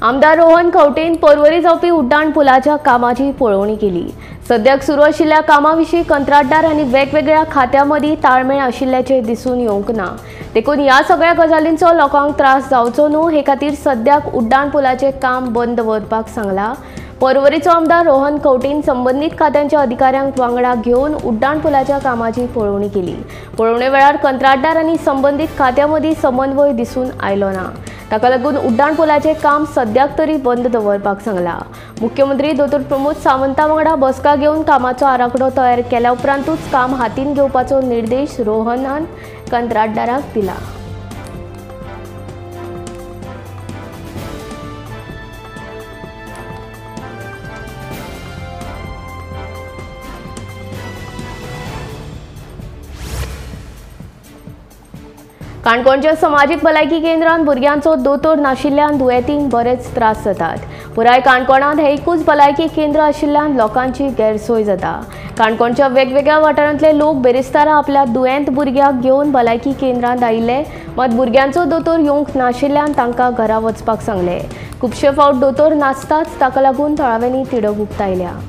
आमदार रोहन खंवटेन पर्वरी जावपी उड्डाण पुलाच्या कामाची पळोवणी केली। सद्याक सुरू आशिल्ल्या कामाविशीं कंत्राटदार आनी वेगवेगळ्या खात्यांमदीं ताळमेळ आशिल्ल्याचें दिसून येवंक ना। देखून ह्या सगळ्या गजालींचो लोकांक त्रास जावचो न्हू हे खातीर सद्याक उड्डाण पुलाचें काम बंद दवरपाक सांगलां। पर्वरीचो आमदार रोहन खंवटेन संबंधीत खात्यांच्या अधिकाऱ्यांक वांगडा घेवन उड्डाण पुलाच्या कामाची पळोवणी केली। पळोवणे वेळार कंत्राटदार आनी संबंधीत खात्यांमदीं समन्वय दिसून आयलो ना। ताका लागून उड्डाण पुलाचें काम सद्याक तरी बंद दवरपाक सांगलां। मुख्यमंत्री दोतोर प्रमोद सावंता वांगडा बसका घेवन कामाचो आराखडो तयार केल्या उपरांतूच काम हातीन घेवपाचो निर्देश रोहनान कंत्राटदाराक दिला। काणकोणच्या समाजीक भलायकी केंद्रांत भुरग्यांचो दोतोर नाशिल्ल्यान दुयेंतींक बरेच त्रास जातात। पुराय काणकोणांत हे एकूच भलायकी केंद्र आशिल्ल्यान लोकांची गैरसोय जाता। काणकोणच्या वेगवेगळ्या वाठारांतले लोक बेरेस्तारा आपल्या दुयेंत भुरग्याक घेवन भलायकी केंद्रांत आयिल्ले, मात भुरग्यांचो दोतोर येवंक नाशिल्ल्यान तांकां घरा वचपाक सांगले। खुबशे फावट दोतोर नासताच, ताका लागून थळाव्यांनी तिडक उक्तायल्या।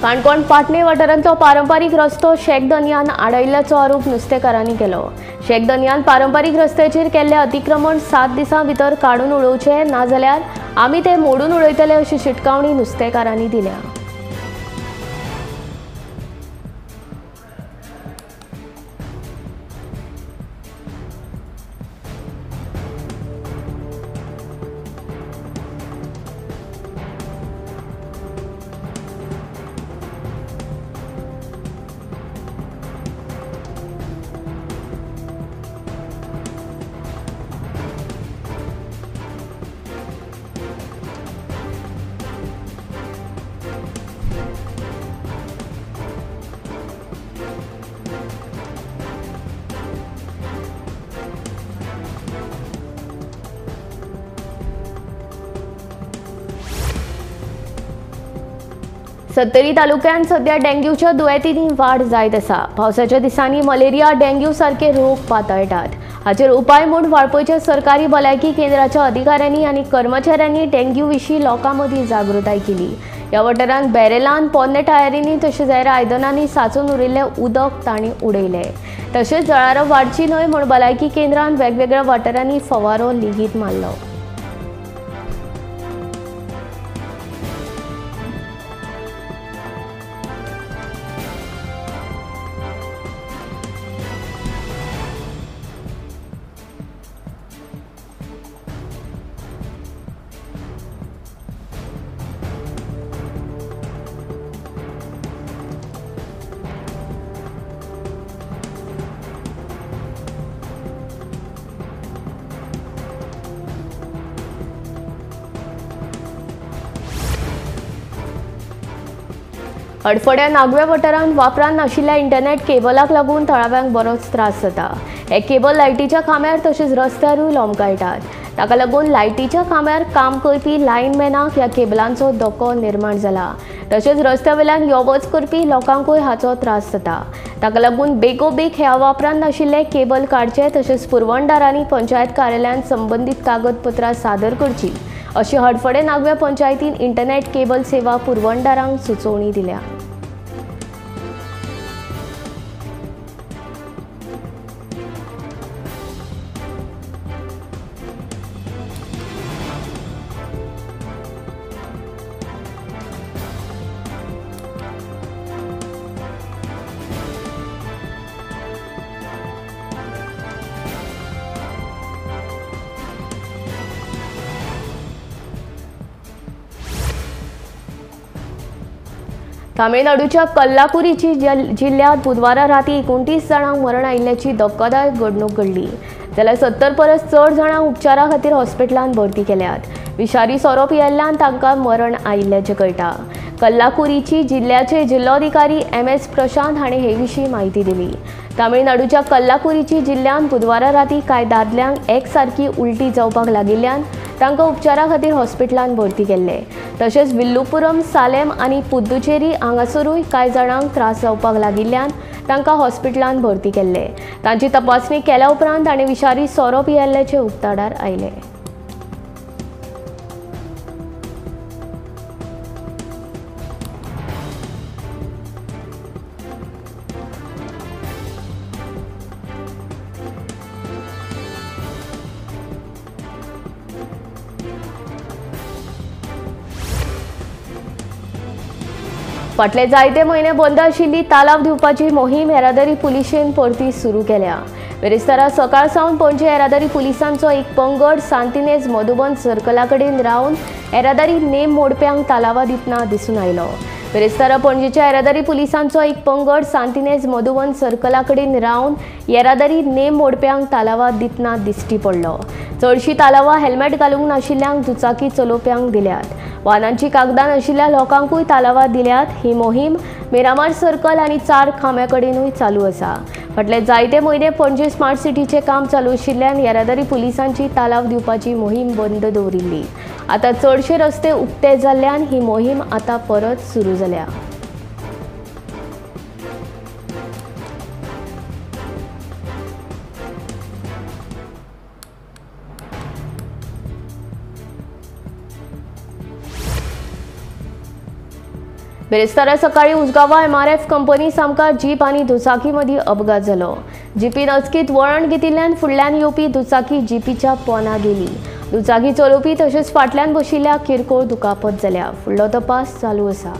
काणकोण पाटणे वाठारांतलो पारंपारीक रस्तो शेकदन्यान आडयल्ल्याचो आरोप नुस्तेकारांनी केलो। शेकदन्यान पारंपारीक रस्त्याचेर केल्ले अतिक्रमण 7 दिसां भितर काडून उडोवचे, नाजाल्यार आमी ते मोडून उडयतले अशी शिटकावणी नुस्तेकारांनी दिल्या। सत्तरी तालुक्यांत सध्या डेंग्यूच्या दुयेंतींनी वाड जायत आसा। पावसाच्या दिसांनी मलेरिया, डेंग्यू सारखे रोग पातळटात। हाचेर उपाय म्हूण वाळपयच्या सरकारी भलायकी केंद्राच्या अधिकाऱ्यांनी आनी कर्मचाऱ्यांनी डेंग्यू विशीं लोकां मदीं जागृताय केली। ह्या वाठारांत बॅरेलांत, पोरने टायरींनी तशेंच हेर आयदनांनी सांचून उरिल्लें उदक तांणी उडयलें। तशेंच जळारां वाडची न्हय म्हूण भलायकी केंद्रान वेगवेगळ्या वाठारांनी फवारो लेगीत मारलो। अडफड्या नागव्या वाठारांत वापरान नाशिल्ल्या इंटरनेट केबलाक लागून थळाव्यांक बरोच त्रास जाता। हे केबल लायटीच्या खांब्यार तशेंच रस्त्यारूय लोंबकळटात। ताका लागून लायटीच्या खांब्यार काम करपी लायनमॅनाक ह्या केबलांचो धोको निर्माण जाला। तशेंच रस्त्यावेल्यान यो वच करपी लोकांकूय हाचो त्रास जाता। ताका लागून बेगोबेग ह्या वापरान नाशिल्ले केबल काडचे, तशेंच पुरवणदारांनी पंचायत कार्यालयांत संबंधीत कागदपत्रां सादर करची अशी हडफडे नागव्या पंचायतीन इंटरनेट केबल सेवा पुरवणदारांक सुचोवणी दिल्या। तामिळनाडूच्या कल्लाकुरीची जिल्ह्यात बुधवारा राती 29 जाणांक मरण आयिल्ल्याची धक्कादायक घडणूक घडली. जाल्यार 70 परस चड जाणांक उपचारा खातीर हॉस्पिटलांत भरती केल्यात. विशारी सोरो पियेल्ल्यान तांकां मरण आयिल्ल्याचें कळटा. कल्लाकुरीची जिल्ह्याचे जिल्लोधिकारी MS प्रशांत हाणें हे विशीं माहिती दिली. तामिळनाडूच्या कल्लाकुरीची जिल्ह्यात बुधवारा राती कांय दादल्यांक एकसारकी उलटी जावपाक लागिल्ल्यान तांकां उपचारा खातीर हॉस्पिटलांत भरती केल्ले. तशेंच विल्लुपुरम, सालेम आनी पुद्दुचेरी हांगासरूय कांय जाणांक त्रास जावपाक लागिल्ल्यान तांकां हॉस्पिटलांत भरती केल्ले. तांची तपासणी केल्या उपरांत ताणें विशारी सोरो पियेल्ल्याचे उक्ताडार आयले. फाटले जायते म्हयने बंद आशिल्ली तालाव दिवपाची मोहीम येरादारी पुलिशेन परती सुरू केल्या. बिरेस्तारा सकाळ सावन पणजे येरादारी पुलिसांचो एक पंगड सांतिनेज मधुबन सर्कला कडेन रावन येरादारी नेम मोडप्यांक तालावा दितना दिसून आयलो. बिरेस्तारा पणजेच्या येरादारी पुलिसांचो एक पंगड सांतिनेज मधुबन सर्कला कडेन रावन येरादारी नेम मोडप्यांक तालावा दितना दिश्टी पडलो. चडशीं तालावा हेल्मेट घालूंक नाशिल्ल्यांक दुचाकी चलोवप्यांक दिल्यात. वाहनांची कागदां नाशिल्ल्या लोकांकूय तालावात दिल्यात. ही मोहीम मिरामार सर्कल आनी 4 खांब्या कडेनूय चालू आसा. फाटले जायते म्हयने पणजे स्मार्ट सिटीचें काम चालू आशिल्ल्यान येरादारी पुलिसांची तालाव दिवपाची मोहीम बंद दवरिल्ली. आतां चडशे रस्ते उक्ते जाल्ल्यान ही मोहीम आतां परत सुरू जाल्या. बिरेस्तारा सकाळी उजगांवा MRF कंपनी सामका जीप आनी दुचाकी मदीं अपघात जालो. जीपीन अचकीत वळण घेतिल्ल्यान फुडल्यान येवपी दुचाकी जीपीच्या पोंदा गेली. दुचाकी चलोवपी तशेंच फाटल्यान बशिल्ल्या किरकोळ दुखापत जाल्या. फुडलो तपास चालू आसा.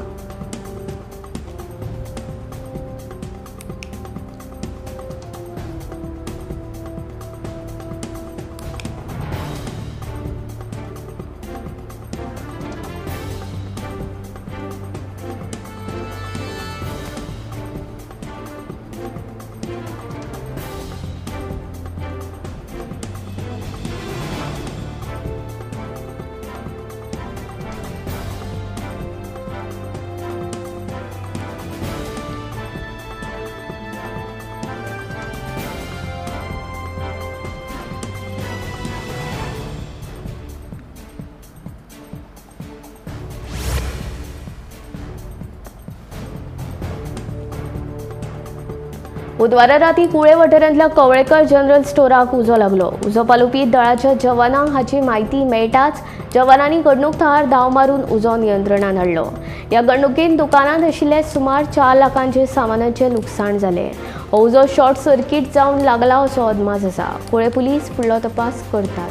बुधवारा राती कुळे वाठारांतल्या कवळेकर जनरल स्टोराक उजो लागलो. उजो पालोवपी दळाच्या जवानांक हाची म्हायती मेळटाच जवानांनी घडणूक थळार धांव मारून उजो नियंत्रणात हाडलो. ह्या घडणुकेंत दुकानांत आशिल्ले सुमार 4 लाखांचे सामानाचें लुकसाण जालें. हो उजो शॉर्ट सर्कीट जावन लागला असो अदमास आसा. कुळे पुलीस फुडलो तपास करतात.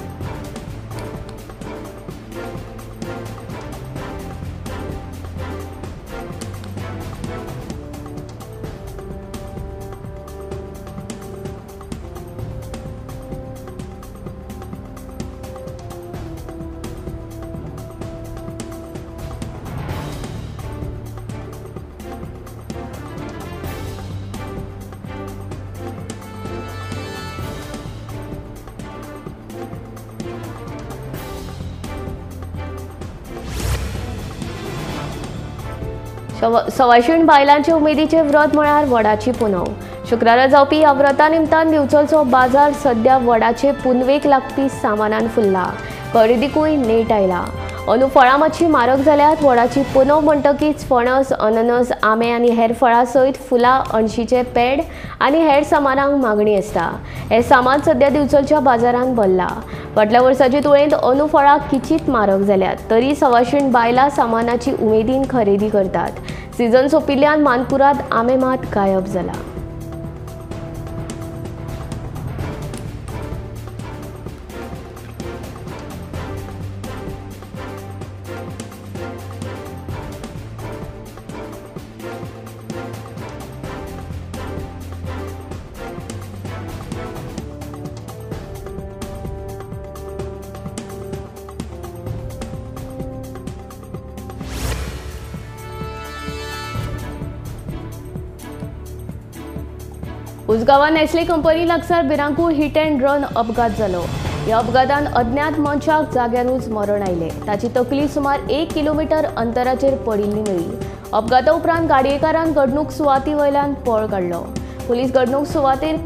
सवायशीण बायलांचे उमेदीचे व्रत म्हळ्यार वडाची पुनव. शुक्रारा जावपी ह्या व्रता निमतान दिवचलचो बाजार सध्या वडाचे पुनवेक लागपी सामानान फुल्ला. खरेदीकूय नेट आयला. अंदू फळां मातशी म्हारग जाल्यात. वडाची पुनव म्हणटकीच फणस, अननस, आंबे आनी हेर फळां सयत फुलां, अणशीचे पेड आनी हेर सामानांक मागणी आसता. हे सामान सध्या दिवचलच्या बाजारांत भरला. फाटल्या वर्साचे तुळेंत अंदू फळां किंचित म्हारग जाल्यात. तरी सवायशीण बायलां सामानाची उमेदीन खरेदी करतात. सीझन सोंपिल्ल्यान मानकुराद आंबे मात गायब जाला. उसगांवां नेस्ले कंपनी लागसार बिरांकूळ हिट अँड रन अपघात जालो। ह्या अपघातान अज्ञात मनशाक जाग्यारूच मरण आयले। ताची तकली सुमार 1 किलोमीटर अंतराचेर पडिल्ली मेळ्ळी। अपघाता उपरांत गाडयेकारान घडणूक सुवाती वयल्यान पळ काडलो। पुलीस घडणूक सुवातेर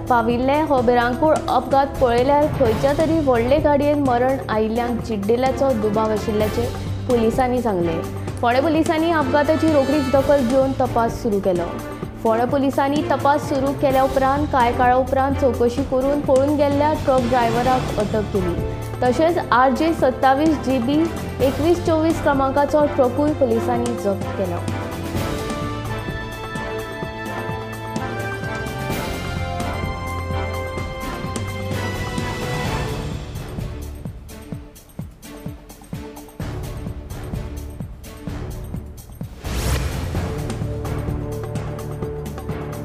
पाविल्ले हो बिरांकूळ अपघात पळयल्यार खंयच्या तरी व्हडले गाडयेन मरण आयिल्ल्यांक चिड्डिल्ल्याचो दुबाव आशिल्ल्याचे पुलिसांनी सांगले। फोंडे पुलिसांनी अपघाताची रोखडीच दखल घेवन तपास सुरू केलो। फोंडे पुलिसांनी तपास सुरू केल्या उपरांत कांय काळा उपरांत चौकशी करून पळून गेल्ल्या ट्रक ड्रायव्हराक अटक केली। तशेंच RJ 27 GB 2124 क्रमांकाचो ट्रकूय पुलिसांनी जप्त केलो।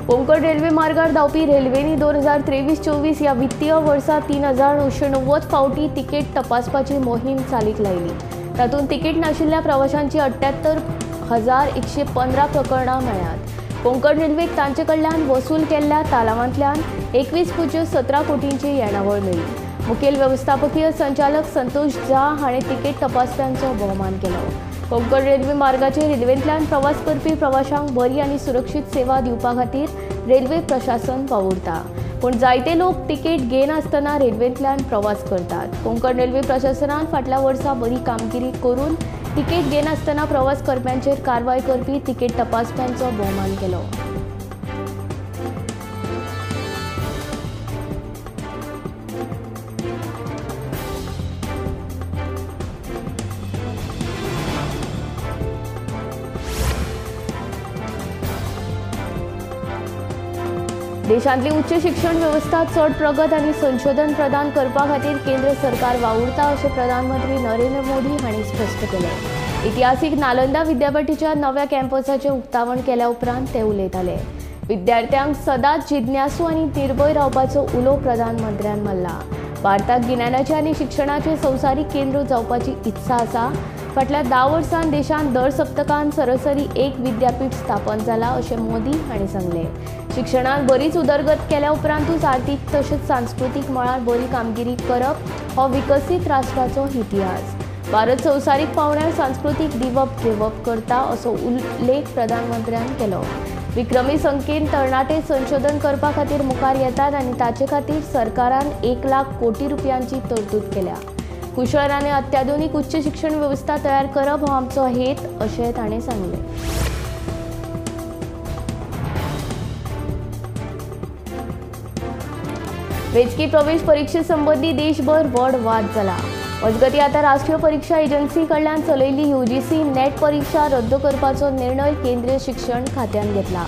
कोंकण रेल्वे मार्गार धांवपी रेल्वेनी 2023-24 ह्या वित्तीय वर्सा 3990 फावटी तिकेट तपासपाची मोहीम चालीक लायली। तातूंत तिकेट नाशिल्ल्या प्रवाशांची 78,115 प्रकरणां मेळ्ळ्यात। कोंकण रेल्वेक तांचे कडल्यान वसूल केल्ल्या तालावांतल्यान 21.17 कोटींची येणावळ मेळ्ळी। मुखेल व्यवस्थापकीय संचालक संतोष झा हाणें तिकेट तपासप्यांचो भोवमान केलो। कोंकण रेल्वे मार्गाचेर रेल्वेंतल्यान प्रवास करपी प्रवाशांक बरी आनी सुरक्षीत सेवा दिवपा खातीर रेल्वे प्रशासन वावुरता, पूण जायते लोक तिकेट घेनासतना रेल्वेंतल्यान प्रवास करतात। कोंकण रेल्वे प्रशासनान फाटल्या वर्सा बरी कामगिरी करून तिकेट घेनासतना प्रवास करप्यांचेर कारवाय करपी तिकेट तपासप्यांचो भोवमान केलो। देशांतली उच्च शिक्षण वेवस्था चड प्रगत आनी संशोधन प्रदान करपा खातीर केंद्र सरकार वावुरता अशें प्रधानमंत्री नरेंद्र मोदी हांणी स्पश्ट केलें। इतिहासीक नालंदा विद्यापीठाच्या नव्या कॅम्पसाचें उक्तावण केल्या उपरांत ते उलयताले। विद्यार्थ्यांक सदांच जिज्ञासू आनी निर्भय रावपाचो उलो प्रधानमंत्र्यान मारला। भारताक गिन्यानाचें आनी शिक्षणाचें संवसारीक केंद्र जावपाची इत्सा आसा। फाटल्या 10 वर्सांत देशांत दर सप्तकान सरासरी एक विद्यापीठ स्थापन जाला अशें मोदी हांणी सांगलें। शिक्षणात बरीच उदरगत केल्या उपरांतूच आर्थीक तशेंच सांस्कृतीक मळार बरी कामगिरी करप हो विकसीत राष्ट्राचो इतिहास। भारत संवसारीक पांवड्यार सांस्कृतीक दिवप घेवप करता असो उल्लेख प्रधानमंत्र्यान केलो। विक्रमी संख्येन तरणाटे संशोधन करपा खातीर मुखार येतात आनी ताचे खातीर सरकारान 1 लाख कोटी रुपयांची तरतूद केल्या। कुशळ आनी अत्याधुनीक उच्च शिक्षण वेवस्था तयार करप हो आमचो हेत अशें ताणें सांगलें। वैजकी प्रवेश परीक्षे संबंधी देशभर व्हड वाद जाला। मजगतीं आतां राष्ट्रीय परीक्षा एजन्सी कडल्यान चलयल्ली UGC नेट परीक्षा रद्द करपाचो निर्णय केंद्रीय शिक्षण खात्यान घेतला।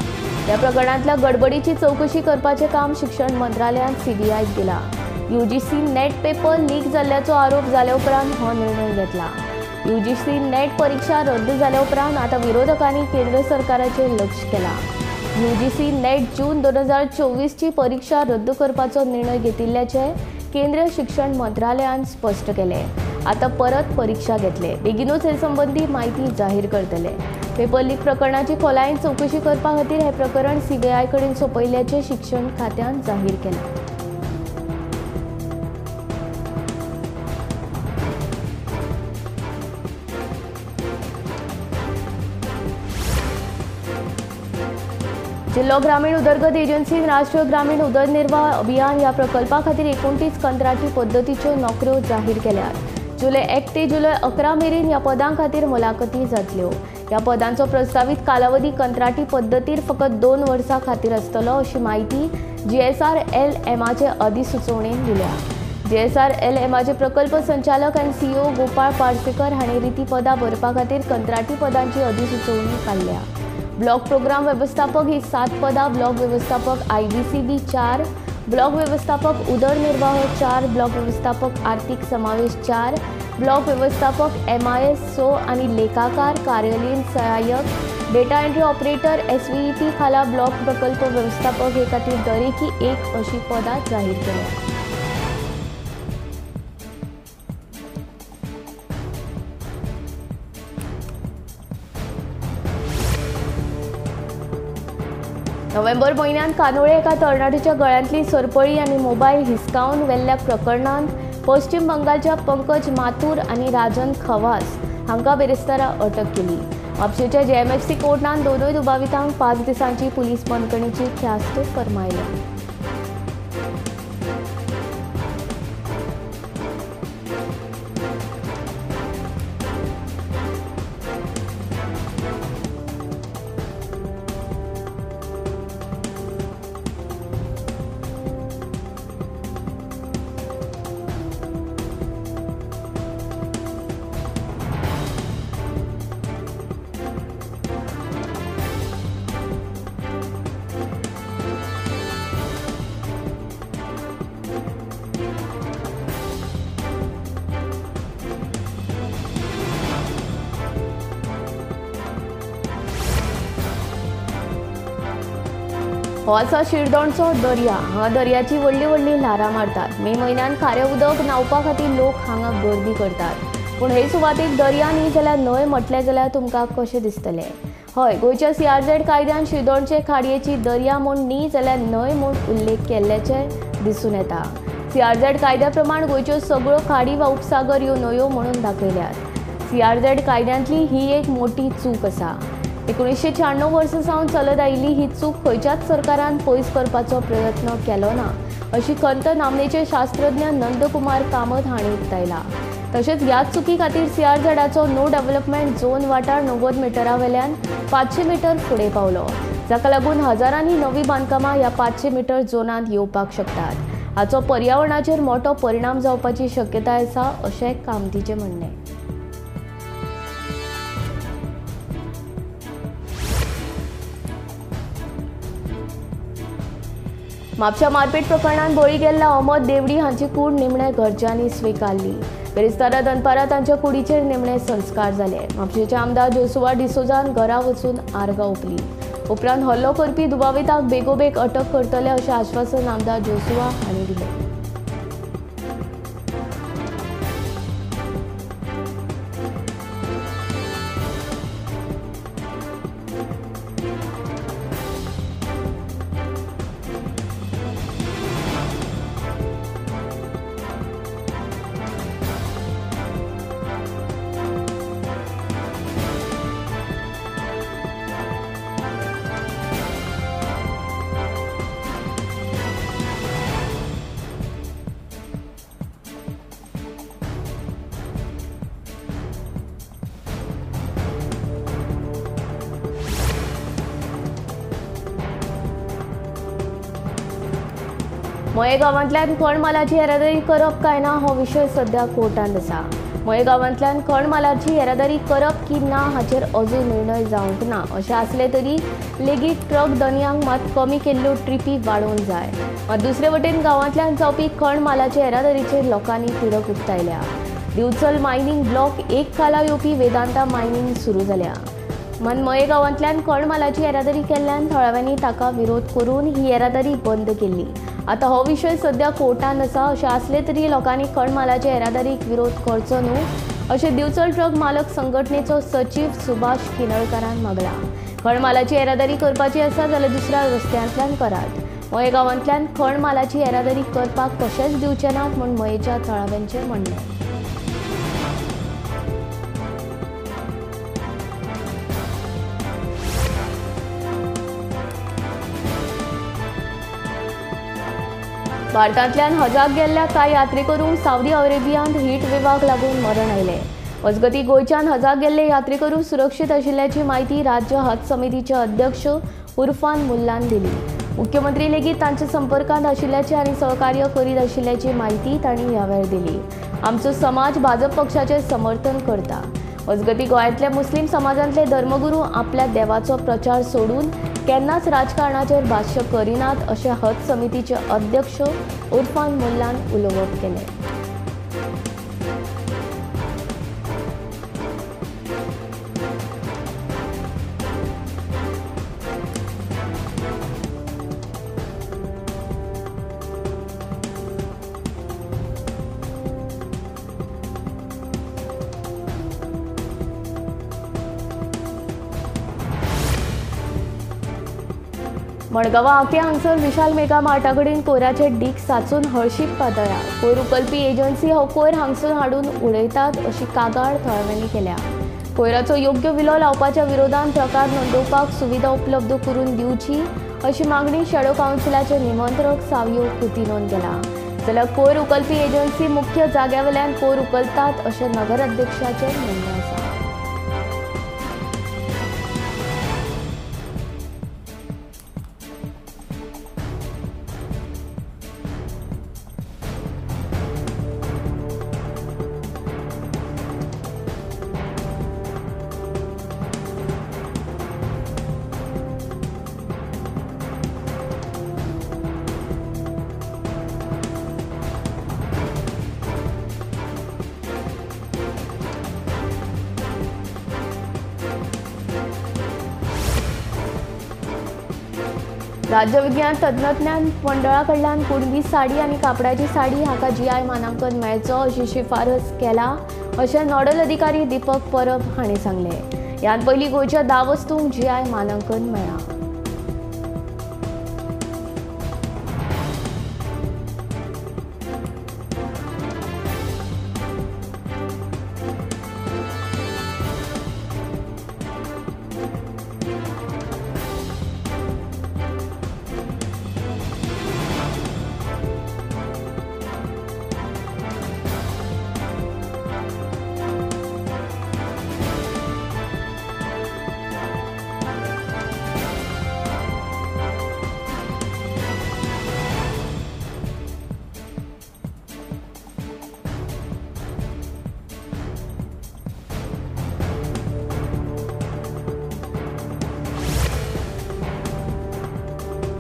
ह्या प्रकरणांतल्या गडबडीची चवकशी करपाचें काम शिक्षण मंत्रालयान CBIक दिला। UGC नेट पेपर लीक जाल्ल्याचो आरोप जाल्या उपरांत हो निर्णय घेतला। UGC नेट परीक्षा रद्द जाल्या उपरांत आतां विरोधकांनी केंद्र सरकाराचेर लक्ष केलां। UGC नेट जून 2024 ची परीक्षा रद्द करपाचो निर्णय घेतिल्ल्याचे केंद्रीय शिक्षण मंत्रालयान स्पश्ट केले। आता परत परीक्षा घेतले। बेगीनूच हे संबंधी माहिती जाहीर करतले। पेपर लीक प्रकरणाची खोलायेन चवकशी करपा खातीर हे प्रकरण CBI कडेन सोपयल्ल्याचे शिक्षण खात्यान जाहीर केले। जिल्हो ग्रामीण उदरगत एजन्सीन राष्ट्रीय ग्रामीण उदरनिर्वाह अभियान ह्या प्रकल्पा खातीर 29 कंत्राटी पद्दतीच्यो नोकऱ्यो जाहीर केल्यात। जुलय 1 ते जुलय 11 मेरेन ह्या पदां खातीर मुलाखती जातल्यो। ह्या पदांचो प्रस्तावित कालावधी कंत्राटी पद्दतीर फकत 2 वर्सां खातीर आसतलो अशी माहिती GSRLMचे अधिसुचोवणेन दिल्या। GSRLMचे प्रकल्प संचालक आनी CEO गोपाळ पार्सेकर हांणी रिती पदां भरपा खातीर कंत्राटी पदांची अधिसुचोवणी काडल्या। ब्लॉक प्रोग्राम व्यवस्थापक ही 7 पदां, ब्लॉक व्यवस्थापक IBCB 4, ब्लॉक व्यवस्थापक उदरनिर्वाह 4, ब्लॉक व्यवस्थापक आर्थिक समावेश 4, ब्लॉक व्यवस्थापक MIS 100 आनी लेखाकार, कार्यालयीन सहाय्यक, डेटा एंट्री ऑपरेटर SVEP खाला ब्लॉक प्रकल्प व्यवस्थापक हे खातीर दरेकी 1 अशी पदां जाहीर केल्या। नोव्हेंबर म्हयन्यात कानोळे एका तरणाट्याच्या गळ्यांतली सरपळी आणि मोबायल हिसकावन व्हेल्ल्या प्रकरणात पश्चिम बंगालच्या पंकज माथूर आणि राजन खवास हांकां बेरेस्तारा अटक केली. म्हापशेच्या JMFC कोर्टान दोनूय दुबावितांक 5 दिसांची पुलीस बंदखणीची ख्यास्त फर्मायल्या. हो आसा शिरदोणचो दर्या. हांगा दर्याची व्हडली व्हडली ल्हारां मारतात. मे म्हयन्यात खारें उदक न्हावपा खातीर लोक हांगा गर्दी करतात. पूण हे सुवातेक दर्या न्ही जाल्यार न्हंय म्हटलें जाल्यार तुमकां कशें दिसतलें? हय, गोंयच्या CRZ कायद्यान शिरदोणचे खाडयेची दर्या म्हूण न्ही जाल्यार न्हंय म्हूण उल्लेख केल्ल्याचें दिसून येता. CRZ कायद्या प्रमाण गोंयच्यो सगळ्यो खाडी वा उपसागर ह्यो न्हंयो म्हणून दाखयल्यात. CRZ कायद्यांतली ही एक मोठी चूक आसा. 1996 वर्सा सावन चलत आयिल्ली ही चूक खंयच्याच सरकारान पयस करपाचो प्रयत्न केलो ना अशी खंत नामनेचे शास्त्रज्ञ नंदकुमार कामत हांणी उक्तायला. तशेंच ह्याच चुकी खातीर CRZचो नो डेव्हलपमेंट झोन वाठार 90 मिटरा वेल्यान 500 मिटर फुडें पावलो, जाका लागून हजारांनी नवी बांदकामां ह्या 500 मिटर झोनांत येवपाक शकतात. हाचो पर्यावरणाचेर मोठो परिणाम जावपाची शक्यताय आसा अशें कामतीचें म्हणणें. म्हापशा मारपीट प्रकरणात बळी गेल्ल्या अहमद देवडी हांची कूड निमणे घरच्यांनी स्विकारली. बेरेस्तारा दनपारा तांच्या कुडीचेर निमणे संस्कार जाले. म्हापशेचे आमदार जोसुआ डिसोजान घरा वचून आर्गां ओंपली. उपरांत हल्लो करपी दुबाविताक बेगोबेग अटक करतले अशें आश्वासन आमदार जोसुआ हांणी दिलें. मये गांवांतल्यान कणमालाची येरादारी करप काय ना हो विशय सध्या कोर्टांत आसा. मये गांवांतल्यान कणमालाची येरादारी करप की ना हाचेर अजून निर्णय जावंक ना. अशें आसलें तरी लेगीत ट्रक दनयांक मात कमी केल्ल्यो ट्रिपी वाडोवंक जाय. मात दुसरे वटेन गांवांतल्यान जावपी कणमालाचे येरादारीचेर लोकांनी तिडक उक्तायल्या. दिवचल मायनिंग ब्लॉक 1 खाला येवपी वेदांता मायनिंग सुरू जाल्या. मात मये गांवांतल्यान कणमालाची येरादारी केल्ल्यान थळाव्यांनी ताका विरोध करून ही येरादारी बंद केल्ली. आतां हो विशय सध्या कोर्टांत आसा. अशें आसलें तरी लोकांनी कणमालाच्या येरादारीक विरोध करचो न्हू अशें दिवचल ट्रक मालक संघटनेचो सचीव सुभाष किनळकारान मागला. कणमालाची येरादारी करपाची आसा जाल्यार दुसऱ्या रस्त्यांतल्यान करात. मये गांवांतल्यान कणमालाची येरादारी करपाक कशेंच दिवचे नात म्हूण मयेच्या थळाव्यांचें म्हणणें. भारतांतल्यान हजाक गेल्ल्या कांय यात्रेकरूंक सावदी अरेबियांत हीट वेवाक लागून मरण आयलें. मजगतीं गोंयच्यान हजाक गेल्ले यात्रेकरू सुरक्षीत आशिल्ल्याची म्हायती राज्य हज समितीचे अध्यक्ष उर्फान मुल्लान दिली. मुख्यमंत्री लेगीत तांच्या संपर्कांत आशिल्ल्याची आनी सहकार्य करीत आशिल्ल्याची म्हायती तांणी ह्या वेळार दिली. आमचो समाज भाजप पक्षाचें समर्थन करता. मजगतीं गोंयांतल्या मुस्लीम समाजांतले धर्मगुरू आपल्या देवाचो प्रचार सोडून केन्नाच राजकारणाचेर भाश्य करिनात अशें हज समितीचे अध्यक्ष उर्फान मुल्लान उलोवप केलें. मडगांवां आके हांगसर विशाल मेगा मार्टा कडेन कोयराचे डीग साचून हळशीक पातळ्या। कोयर उखलपी एजन्सी हो कोयर हांगसर हाडून उडयतात अशी कागाळ थळाव्यांनी केल्या। कोयराचो योग्य विलो लावपाच्या विरोधात तक्रार नोंदवपाक सुविधा उपलब्ध करून दिवची अशी मागणी शॅडो काउन्सिलाचे निमंत्रक सावयो कुतीनोन केला। जाल्यार कोयर उखलपी एजन्सी मुख्य जाग्यावेल्यान कोयर उखलतात अशें नगर अध्यक्षाचें म्हणणें आसा। राज्य विज्ञान तंत्रज्ञान मंडळा कडल्यान कुणबी साडी आनी कापडाची साडी हाका GI मानांकन मेळचो अशी शिफारस केला अशें नोडल अधिकारी दीपक परब हांणी सांगलें। ह्यान पयलीं गोंयच्या 10 वस्तूंक GI मानांकन मेळ्ळां।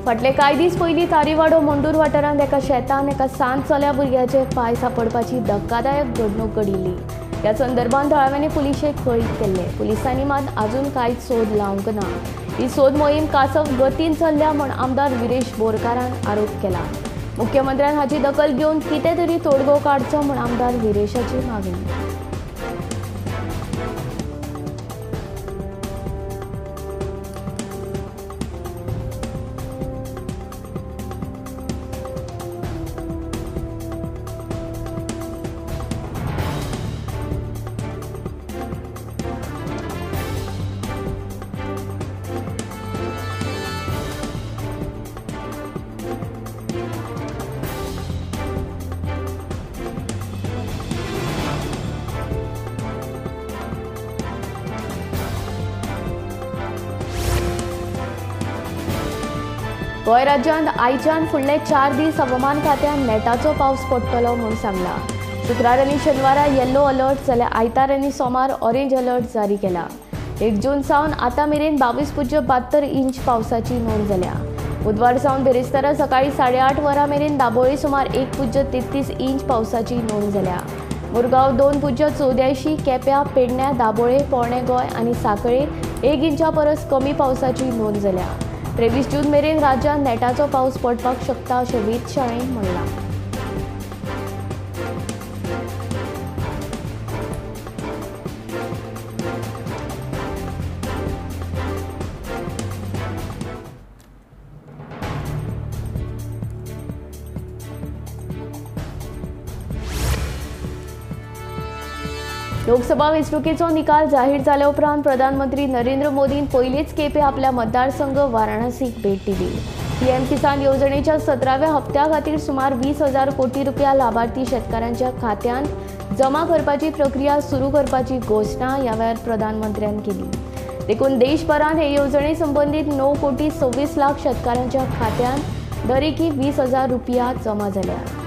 फाटले कांय दीस पयलीं तारीवाडो मंडूर वाठारांत एका शेतान एका सांत चल्या भुरग्याचे पांय सांपडपाची धक्कादायक घडणूक घडिल्ली। ह्या संदर्भात थळाव्यांनी पुलिशेक कळीत केल्ले। पुलिसांनी मात आजून कांयच सोद लावंक ना। ही सोद मोहीम कासव गतीन चल्ल्या म्हूण आमदार विरेश बोरकारान आरोप केला। मुख्यमंत्र्यान हाची दखल घेवन कितें तरी तोडगो काडचो म्हूण आमदार विरेशाची मागणी। गोंय राज्यांत आयच्यान फुडले 4 दीस हवामान खात्यान नेटाचो पावस पडटलो म्हूण सांगला। शुक्रार आनी शेनवारा येल्लो अलर्ट जाल्यार आयतार आनी सोमार ऑरेंज अलर्ट जारी केला। 1 जून सावन आतां मेरेन 22.72 इंच पावसाची नोंद जाल्या। बुधवार सावन बेरेस्तारा सकाळी 8:30 वरां मेरेन दाबोळे सुमार 1.33 इंच पावसाची नोंद जाल्या। मुरगांव 2.84, केप्यां, पेडण्यां, दाबोळे, पोरणे गोंय आनी सांखळे 1 इंचा परस कमी पावसाची नोंद जाल्या। 23 जून मेरेन राज्यांत नेटाचो पावस पडपाक शकता अशें वेधशाळेन म्हणलां। लोकसभा वेंचणुकेचो निकाल जाहीर जाल्या उपरांत प्रधानमंत्री नरेंद्र मोदीन पयलेच खेपे आपल्या मतदारसंघ वाराणसीक भेट दिली। PM किसान येवजणेच्या 17व्या हप्त्या खातीर सुमार 20,000 कोटी रुपया लाभार्थी शेतकारांच्या खात्यांत जमा करपाची प्रक्रिया सुरू करपाची घोशणा ह्या वेळार प्रधानमंत्र्यान केली। देखून देशभरांत हे येवजणे संबंधीत 9,26,00,000 शेतकारांच्या खात्यांत दरेकी 20,000 रुपया जमा जाल्यात।